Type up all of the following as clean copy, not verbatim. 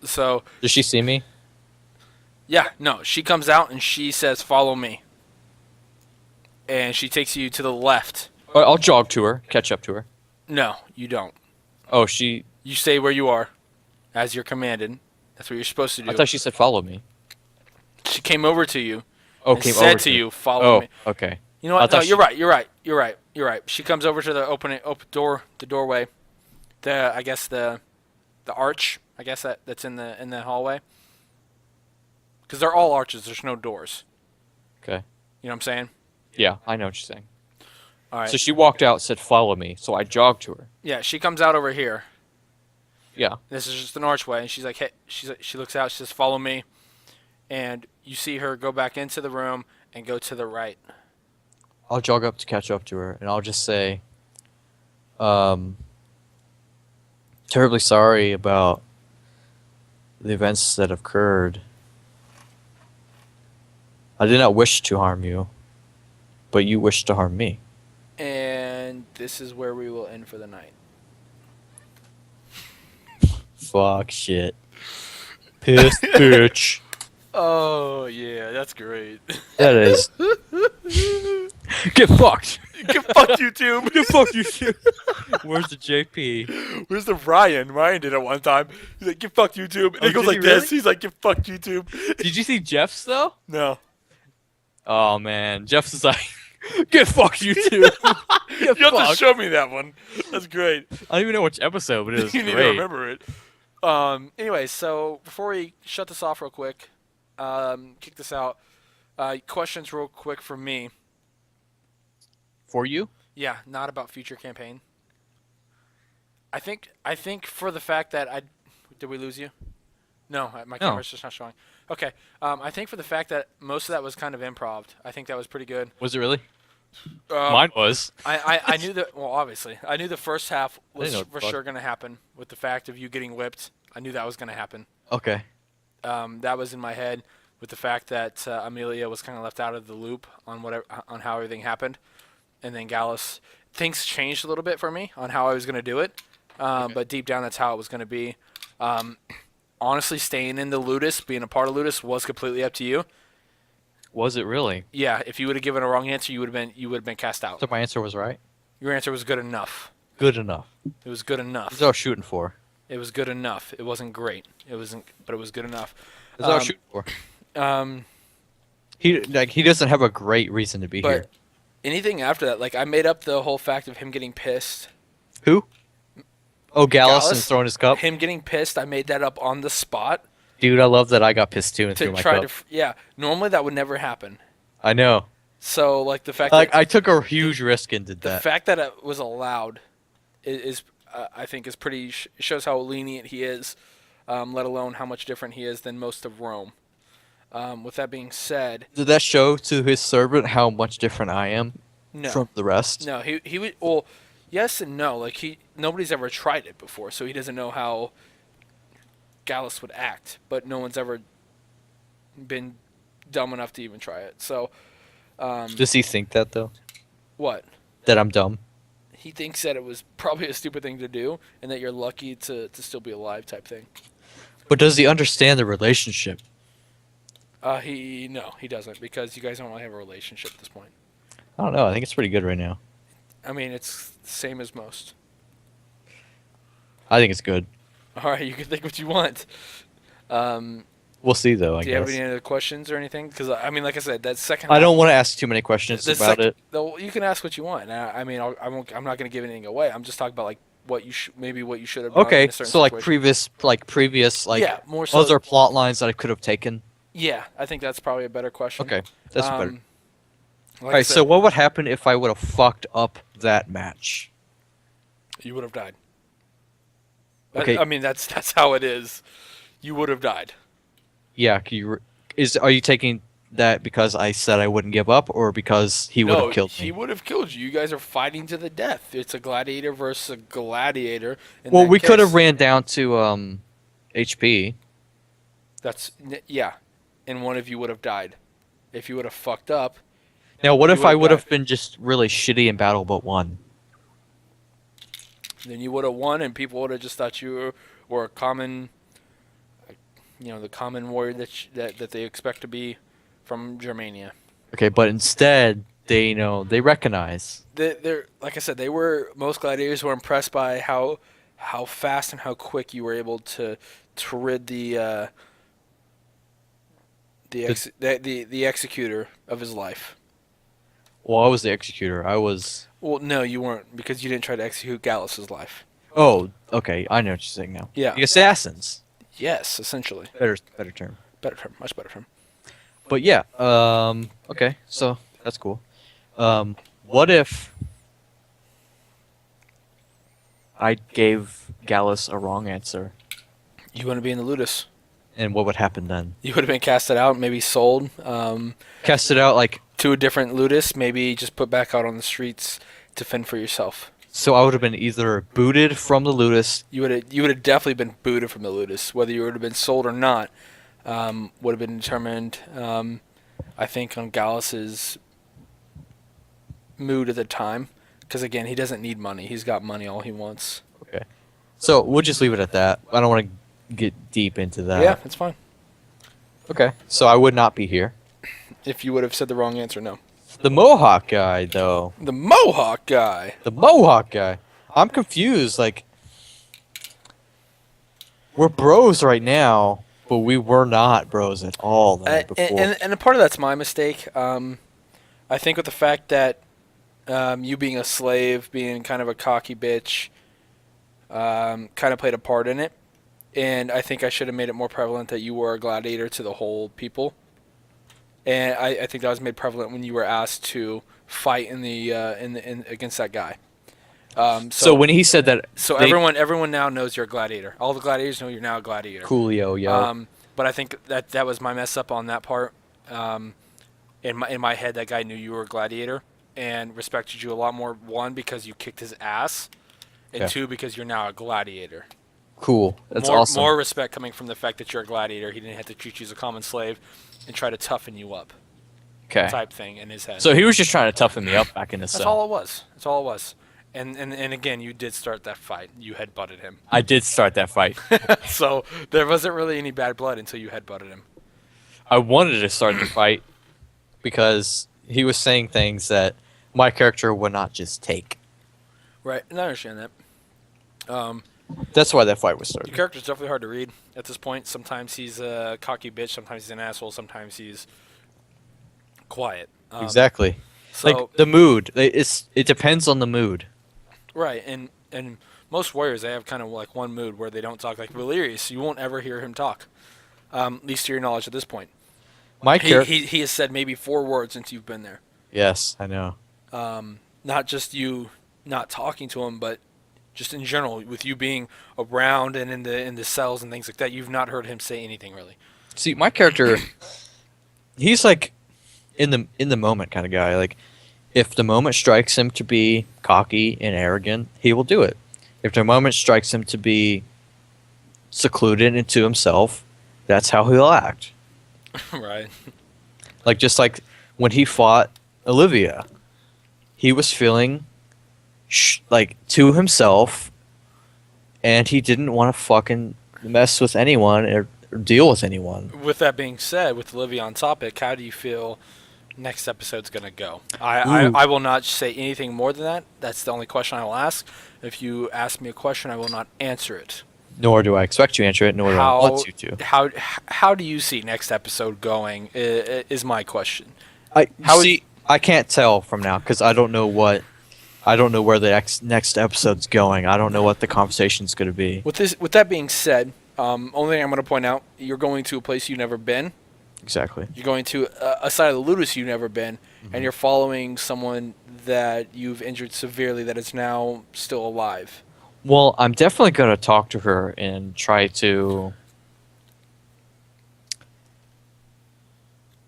So Does she see me? yeah, no, she comes out and she says, "Follow me," and she takes you to the left. I'll jog to her, catch up to her. No, you don't. Oh, she. You stay where you are, as you're commanded. That's what you're supposed to I do. thought she said follow me. She came over to you Oh, and came over said to to me. you, "Follow Oh, me." okay. You know I what? No, thought you're she. right. You're right. You're right. You're right. She comes over to the open door, the doorway, I guess the arch. I guess that's in the hallway. Because they're all arches. There's no doors. Okay. You know what I'm saying? Yeah, I know what you're saying. All So right. she walked out, said follow me. So I jogged to her. Yeah, she comes out over here. Yeah. This is just an archway, and she's like, "Hey," she looks out. She says, "Follow me," and you see her go back into the room and go to the right. I'll jog up to catch up to her, and I'll just say, um, terribly sorry about the events that have occurred. I did not wish to harm you, but you wished to harm me. And this is where we will end for the night. Fuck shit. Pissed bitch. Oh yeah, that's great. That is. Get fucked. Get fucked, YouTube. Get fucked, you shit. Where's the JP? Where's the Ryan? Ryan did it one time. He's like, "Get fucked, YouTube," and Oh, he goes did like he this. really? He's like, "Get fucked, YouTube." Did you see Jeff's though? No. Oh man, Jeff's is like, get fucked, you two. Get You have to fucked. show me that one. That's great. I don't even know which episode, but it was You need to great. remember it. Anyway, so before we shut this off real quick, kick this out. Questions real quick from me. For you? Yeah, not about future campaign. I think for the fact that I did we lose you? No, my No. camera's just not showing. Okay. I think for the fact that most of that was kind of improv. I think that was pretty good. Was it really? Um, Mine was. I knew that. Well, obviously, I knew the first half was know what the for fuck. sure going to happen with the fact of you getting whipped. I knew that was going to happen. Okay. That was in my head with the fact that Amelia was kind of left out of the loop on on how everything happened, and then Gallus. Things changed a little bit for me on how I was going to do it, but deep down that's how it was going to be. Honestly, staying in the Ludus, being a part of Ludus, was completely up to you. Was it really? Yeah, if you would have given a wrong answer, you would have been cast out. So my answer was right? Your answer was good enough. Good enough. It was good enough. That's what I was shooting for. It was good enough. It wasn't great. It wasn't, but it was good enough. That's what I was shooting for. Um, He doesn't have a great reason to be but here. anything after that, like I made up the whole fact of him getting pissed. Who? Oh, Gallus and Gallus? throwing his cup. Him getting pissed, I made that up on the spot Dude, I love that I got pissed too and to threw my try cup. to. Yeah, normally that would never happen. I know. So like the fact Like that I took a huge risk and did the that. fact that it was allowed is I think is pretty shows how lenient he is, let alone how much different he is than most of Rome. With that being said, Did that show to his servant how much different I am no, from the rest? no, he would well, yes and no. Like nobody's ever tried it before, so he doesn't know how Gallus would act. But no one's ever been dumb enough to even try it. So, Does he think that though? what? That I'm dumb? He thinks that it was probably a stupid thing to do, and that you're lucky to still be alive, type thing. But does he understand the relationship? No, he doesn't, because you guys don't really have a relationship at this point. I don't know. I think it's pretty good right now. I mean, it's the same as most. I think it's good. All right, you can think what you want. We'll see though. I Do you have guess. any other questions or anything? Because I mean, like I said, that second. I don't want to ask too many questions about it. Though you can ask what you want. I mean, I won't. I'm not going to give anything away. I'm just talking about like what you maybe what you should have done. Okay, in a certain so like situation. previous, yeah, more so. other plot lines that I could have taken. Yeah, I think that's probably a better question. Okay, that's better. Like All I right, said, so what would happen if I would have fucked up that match? you would have died. Okay. I mean, that's how it is. You would have died. Yeah, are you taking that because I said I wouldn't give up, or because he would have killed me? He would have killed you. You guys are fighting to the death. It's a gladiator versus a gladiator. In Well, that we could have case, ran down to HP. Yeah, and one of you would have died. If you would have fucked up, Now, what You if I would've would have died. been just really shitty in battle but won? then you would have won, and people would have just thought you were a common the common warrior that they expect to be from Germania. Okay, but instead they recognize. They're like I said, they were most gladiators were impressed by how fast and how quick you were able to rid the executor of his life. Well, I was the executor. I was. Well, no, you weren't, because you didn't try to execute Gallus's life. Oh, okay. I know what you're saying now. Yeah. The assassins. Yes, essentially. Better term. Better term, much better term. But yeah. Okay. So that's cool. What if I gave Gallus a wrong answer, You want to be in the ludus. and what would happen then? You would have been casted out, maybe sold Cast it out like. to a different ludus, maybe just put back out on the streets to fend for yourself. So I would have been either booted from the ludus. You would have definitely been booted from the ludus. Whether you would have been sold or not would have been determined, I think, on Gallus's mood at the time. Because, again, he doesn't need money. He's got money all he wants. Okay. So we'll just leave it at that. I don't want to get deep into that. Yeah, it's fine. Okay. So I would not be here. If you would have said the wrong answer, no. The Mohawk guy, though. The Mohawk guy. The Mohawk guy. I'm confused. Like, we're bros right now, but we were not bros at all before. And a part of that's my mistake. I think with the fact that you being a slave, being kind of a cocky bitch, kind of played a part in it. And I think I should have made it more prevalent that you were a gladiator to the whole people. And I think that was made prevalent when you were asked to fight in against that guy. So when he said that, so everyone now knows you're a gladiator. All the gladiators know you're now a gladiator. Coolio, yo. But I think that was my mess up on that part. In my head, that guy knew you were a gladiator and respected you a lot more. One, because you kicked his ass, and two, because you're now a gladiator. Cool. That's awesome. More respect coming from the fact that you're a gladiator. He didn't have to treat you as a common slave and try to toughen you up. Okay. Type thing in his head. So he was just trying to toughen me up back in his cell. That's all it was. That's all it was. And again, you did start that fight. You headbutted him. I did start that fight. So there wasn't really any bad blood until you headbutted him. I wanted to start the fight because he was saying things that my character would not just take. Right, and I understand that. That's why that fight was started. Your character's definitely hard to read at this point. Sometimes he's a cocky bitch. Sometimes he's an asshole. Sometimes he's quiet. Exactly. So, like the mood. It depends on the mood. Right, and most warriors, they have kind of like one mood where they don't talk. Like Valerius, you won't ever hear him talk, at least to your knowledge at this point. He has said maybe 4 words since you've been there. Yes, I know. Not just you not talking to him, but just in general, with you being around and in the cells and things like that, you've not heard him say anything really. See, my character, he's like in the moment kind of guy. Like, if the moment strikes him to be cocky and arrogant, he will do it. If the moment strikes him to be secluded into himself, that's how he'll act. Right. Like, just like when he fought Olivia, he was feeling like to himself, and he didn't want to fucking mess with anyone or deal with anyone. With that being said, with Olivia on topic, how do you feel next episode's going to go? I will not say anything more than that. That's the only question I will ask. If you ask me a question, I will not answer it. Nor do I expect you to answer it, nor do I want you to. How do you see next episode going is my question. I can't tell from now because I don't know where the next episode's going. I don't know what the conversation's going to be. With that being said, only thing I'm going to point out, you're going to a place you've never been. Exactly. You're going to a side of the ludus you've never been, and you're following someone that you've injured severely that is now still alive. Well, I'm definitely going to talk to her and try to...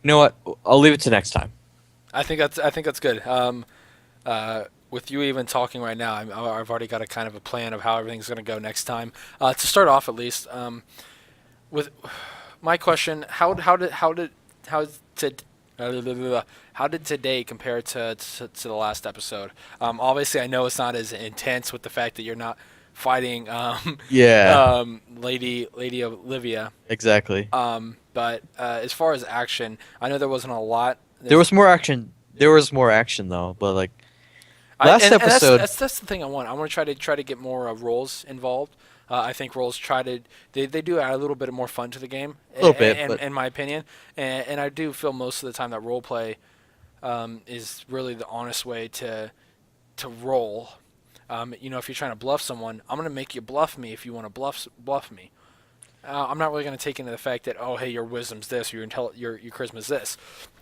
You know what? I'll leave it to next time. I think that's good. With you even talking right now, I've already got a kind of a plan of how everything's going to go next time. To start off, at least, with my question, how did today compare to the last episode? Obviously, I know it's not as intense with the fact that you're not fighting Yeah, Lady Olivia. exactly. But as far as action, I know there wasn't a lot. There was more action. There was more action though, but like last And episode, that's the thing I want. I want to try to get more roles involved. I think roles try to they do add a little bit more fun to the game, a little bit, but in my opinion. And I do feel most of the time that role play is really the honest way to roll. You know, if you're trying to bluff someone, I'm gonna make you bluff me if you want to bluff me. I'm not really going to take into the fact that, oh, hey, your wisdom's this, or your charisma's this.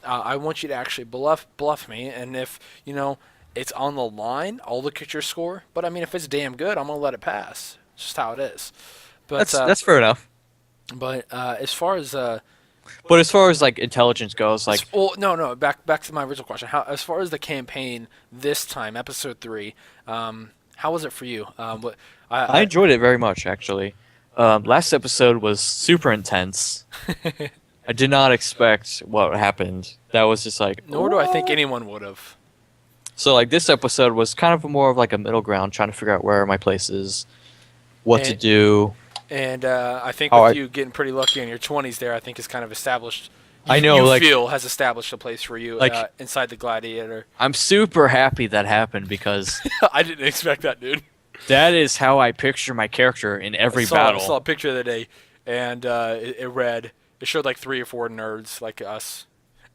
I want you to actually bluff me, and if you know it's on the line, I'll look at your score. But I mean, if it's damn good, I'm gonna let it pass. It's just how it is. But that's fair enough. as far as But as far as like intelligence goes, like well, no, back to my original question. How as far as the campaign this time, episode 3, how was it for you? What I enjoyed it very much actually. Last episode was super intense. I did not expect what happened. That was just like nor do I think "What?" anyone would have. So like this episode was kind of more of like a middle ground, trying to figure out where my place is, what to And- do. And I think How with I- you getting pretty lucky in your 20s there, I think is kind of established. I know, you like- feel has established a place for you Like- inside the Gladiator. I'm super happy that happened because I didn't expect that, dude. that is how I picture my character in every I battle. saw a picture the other day, and it showed like 3 or 4 nerds like us,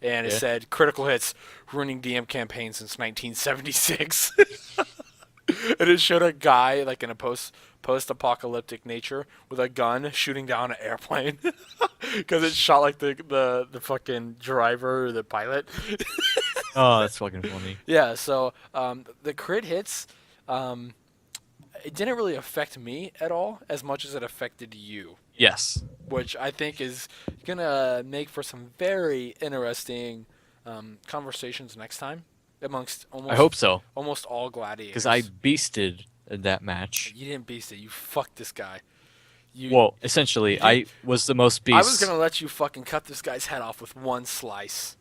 and it Yeah. said critical hits ruining DM campaign since 1976. And it showed a guy like in a post-apocalyptic nature with a gun shooting down an airplane because it shot like the fucking driver or the pilot. Oh, that's fucking funny. Yeah, so the crit hits, it didn't really affect me at all as much as it affected you, Yes. which I think is gonna make for some very interesting conversations next time amongst I hope so, almost all gladiators. because I beasted in that match. You didn't beast it. You fucked this guy. You, Well, essentially, I was the most beast. I was gonna let you fucking cut this guy's head off with one slice.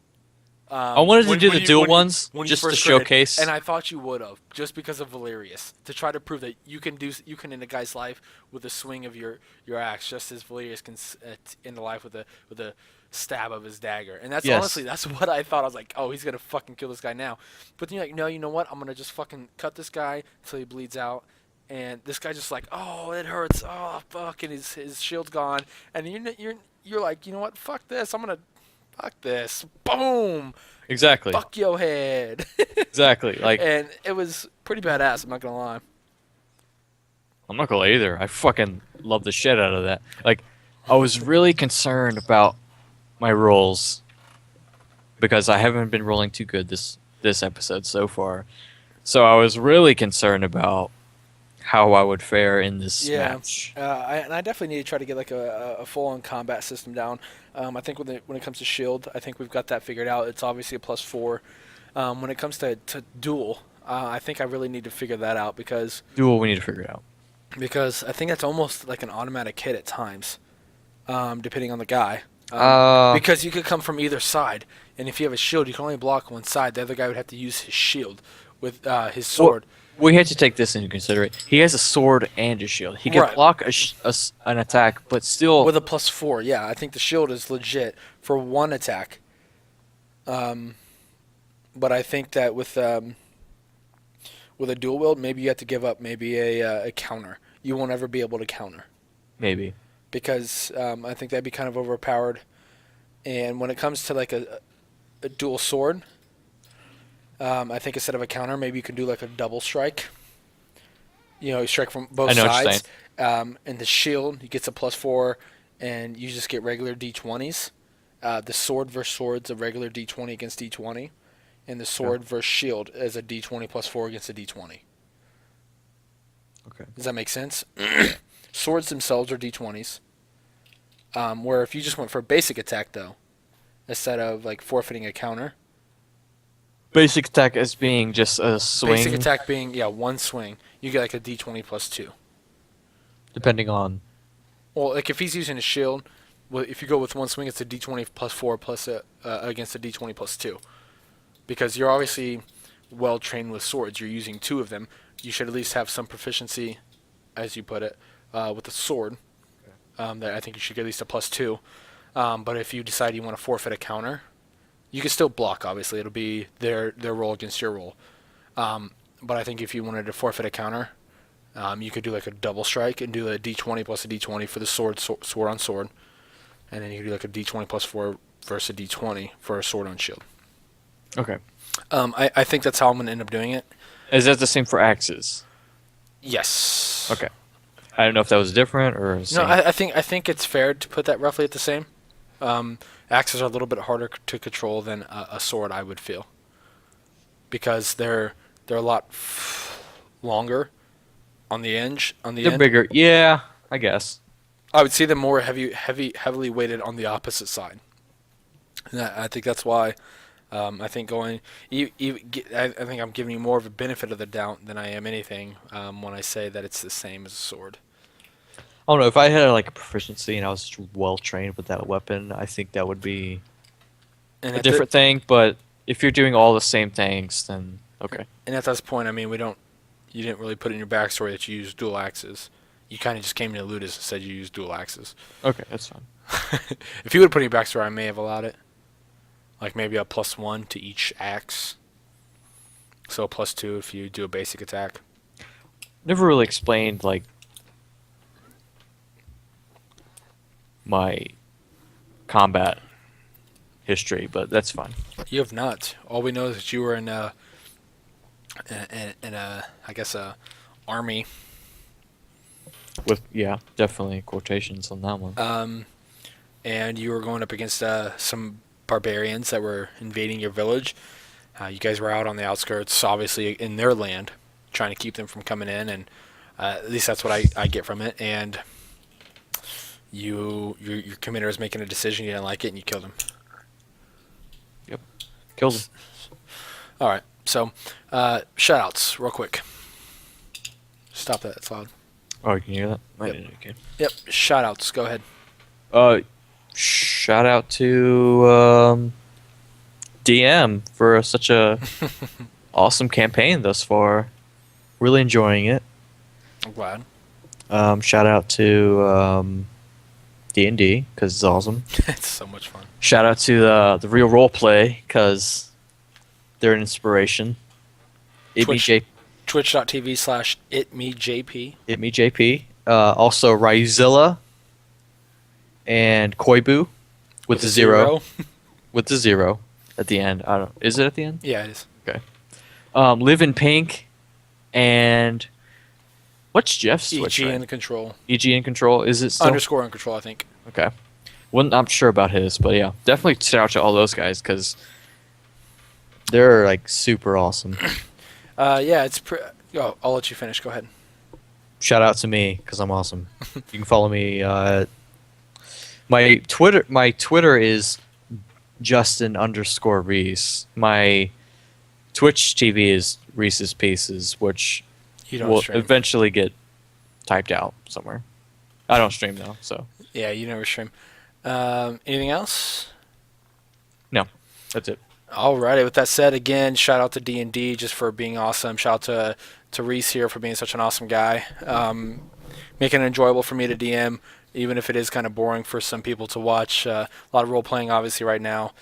I wanted to do the dual ones when you just to first critted, showcase. and I thought you would have, just because of Valerius, to try to prove that you can end a guy's life with a swing of your axe, just as Valerius can end a life with a stab of his dagger. And that's Yes. honestly that's what I thought. I was like, oh, he's gonna fucking kill this guy now. But then you're like, no, you know what? I'm gonna just fucking cut this guy until he bleeds out. And this guy just like, oh, it hurts. Oh, fuck, and his shield's gone. And you're like, you know what? Fuck this. Fuck this. Boom. Exactly. Fuck your head. Exactly. Like, And it was pretty badass, I'm not gonna lie. I'm not gonna lie either. I fucking love the shit out of that. Like, I was really concerned about my rolls because I haven't been rolling too good this episode so far. So I was really concerned about how I would fare in this match. I definitely need to try to get like a full-on combat system down. I think when it comes to shield, I think we've got that figured out. It's obviously a +4. When it comes to duel, I think I really need to figure that out because Duel, we need to figure it out. I think that's almost like an automatic hit at times, depending on the guy. Because you could come from either side, and if you have a shield, you can only block one side. The other guy would have to use his shield with his sword. We had to take this into consideration. He has a sword and a shield. He can Right. block an attack, but still. With a +4, yeah, I think the shield is legit for one attack. But I think that with a dual wield, maybe you have to give up maybe a counter. You won't ever be able to counter Maybe. because I think that'd be kind of overpowered. And when it comes to like a dual sword, I think instead of a counter, maybe you can do like a double strike. You strike from both I know what you're sides. And the shield, he gets a +4, and you just get regular D20s. The sword versus sword's a regular D20 against D20, and the sword versus shield is a D20 +4 against a D20. Okay. Does that make sense? Swords themselves are D20s. Where if you just went for a basic attack, though, instead of like forfeiting a counter, Basic attack as being just a swing, basic attack being one swing, you get like a D20 +2. depending on. Well, like if he's using a shield, well, if you go with one swing, it's a D20 +4 plus against a D20 +2, because you're obviously well trained with swords. You're using 2 of them. You should at least have some proficiency as you put it, with a sword. That I think you should get at least a +2. But if you decide you want to forfeit a counter, you can still block. Obviously, it'll be their roll against your roll. But I think if you wanted to forfeit a counter, you could do like a double strike and do a d20 plus a d20 for the sword on sword, and then you could do like a d20 +4 versus a d20 for a sword on shield. Okay. I think that's how I'm going to end up doing it. Is that the same for axes? Yes. Okay. I don't know if that was different or No, same. I think it's fair to put that roughly at the same. Axes are a little bit harder to control than a sword, I would feel, because they're a lot longer on the edge. They're bigger. Yeah, I guess. I would see them more heavily weighted on the opposite side. And I think that's why. I think I think I'm giving you more of a benefit of the doubt than I am anything when I say that it's the same as a sword. I don't know, if I had like a proficiency and I was well trained with that weapon, I think that would be And a different thing. But if you're doing all the same things, then okay. And at this point, I mean, you didn't really put in your backstory that you used dual axes. You kind of just came to Ludus and said you used dual axes. Okay, that's fine. If you would have put in your backstory, I may have allowed it. Like maybe a +1 to each axe. So a +2 if you do a basic attack. Never really explained like my combat history, but that's fine. You have not. All we know is that you were in a I guess a army. With definitely quotations on that one. And you were going up against some barbarians that were invading your village. You guys were out on the outskirts, obviously in their land, trying to keep them from coming in, and at least that's what I get from it. And your commander was making a decision, you didn't like it, and you killed him. Yep, killed him. All right, so shoutouts real quick. Stop that, it's loud. Oh, you can hear that? Yep. Okay. Yep, shoutouts, go ahead. Shout out to DM for such a awesome campaign thus far. Really enjoying it. I'm glad. Shout out to D&D because it's awesome. It's so much fun. Shout out to the real role play because they're an inspiration. Twitch.tv/itmejp. ItMeJP. Also Ryzilla and Koibu with the zero. With the 0 at the end. I don't. Is it at the end? Yeah, it is. Okay. Live in Pink and what's Jeff's Twitch? EG Right? in control. EG in control. Is it still? Underscore in control, I think. Okay. Well, I'm sure about his, but yeah, definitely shout out to all those guys because they're like super awesome. Yeah, it's I'll let you finish. Go ahead. Shout out to me because I'm awesome. You can follow me. My Twitter is Justin_Reiss. My Twitch TV is Reese's Pieces, which You don't will stream. eventually get typed out somewhere. I don't stream though, so Yeah, you never stream. Anything else? no, that's it. Alrighty. With that said, again, shout out to D&D just for being awesome. Shout out to Reiss here for being such an awesome guy. Making it enjoyable for me to DM, even if it is kind of boring for some people to watch. A lot of role playing, obviously, right now.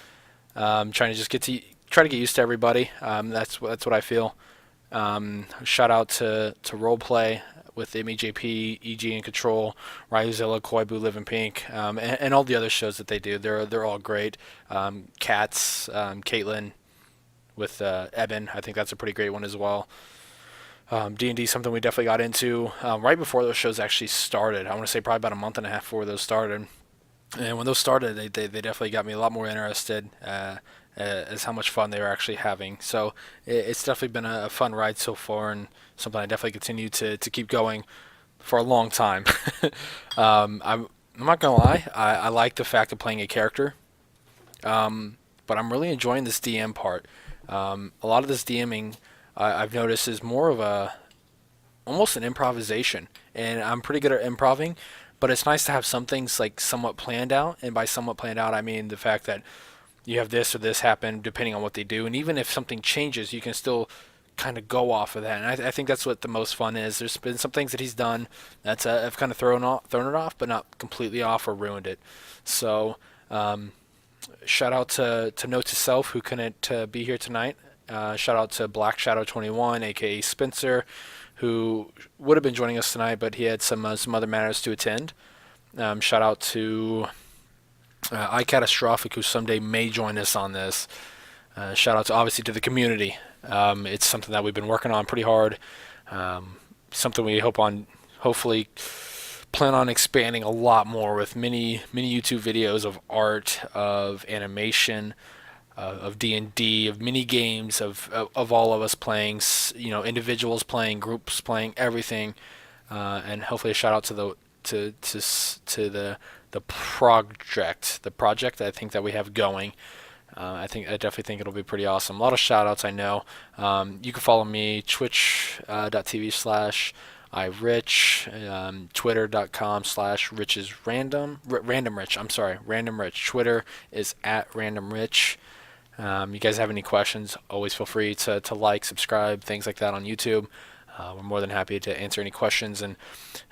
Trying to just try to get used to everybody. That's what I feel. Shout out to Roleplay with MEJP, EG in Control, Ryuzilla, Koibu, Live in Pink, and all the other shows that they do. They're all great. Cats, Caitlin with Eben, I think that's a pretty great one as well. D&D, something we definitely got into right before those shows actually started. I want to say probably about a month and a half before those started. And when those started, they definitely got me a lot more interested as how much fun they were actually having. So it's definitely been a fun ride so far, and something I definitely continue to keep going for a long time. I'm not gonna lie, I like the fact of playing a character, but I'm really enjoying this DM part. A lot of this DMing I've noticed is more of almost an improvisation, and I'm pretty good at improving. But it's nice to have some things like somewhat planned out, and by somewhat planned out, I mean the fact that you have this or this happen depending on what they do, and even if something changes, you can still kind of go off of that. And I think that's what the most fun is. There's been some things that he's done that's have kind of thrown it off, but not completely off or ruined it. So shout out to Note to Self, who couldn't be here tonight. Shout out to Black Shadow 21, aka Spencer, who would have been joining us tonight, but he had some other matters to attend. Shout out to iCatastrophic, who someday may join us on this. Shout out to obviously to the community. It's something that we've been working on pretty hard. Something we hopefully plan on expanding a lot more with many YouTube videos of art, of animation, of D&D, of mini games, of all of us playing, individuals playing, groups playing, everything, and hopefully a shout out to the project I think that we have going. I definitely think it'll be pretty awesome. A lot of shout outs, I know. You can follow me, twitch.tv/iRitch, twitter.com/RitchIsRandom. I'm sorry, Random Rich. Twitter is @RandomRich. You guys have any questions, always feel free to like, subscribe, things like that on YouTube. We're more than happy to answer any questions, and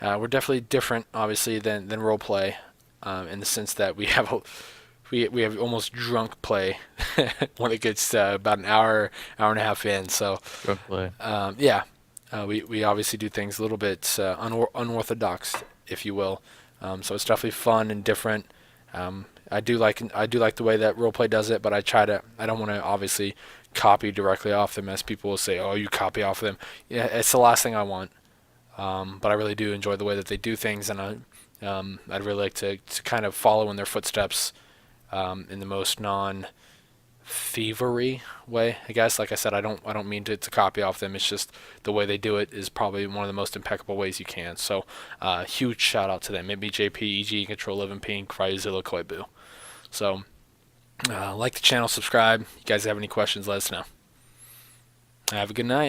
we're definitely different, obviously, than roleplay, in the sense that we have almost drunk play when it gets about an hour and a half in. So Drunk play. we obviously do things a little bit unorthodox, if you will. So it's definitely fun and different. I do like the way that roleplay does it, but I don't want to obviously copy directly off them, as people will say, oh, you copy off of them. Yeah, it's the last thing I want. But I really do enjoy the way that they do things, and I'd really like to kind of follow in their footsteps, in the most non-thievery way, I guess. Like I said, I don't mean to copy off them. It's just the way they do it is probably one of the most impeccable ways you can. So huge shout out to them. Maybe JP, EG, Control, Living Pink, Cryzilla, Koibu. So like the channel, subscribe. You guys have any questions, let us know. Have a good night.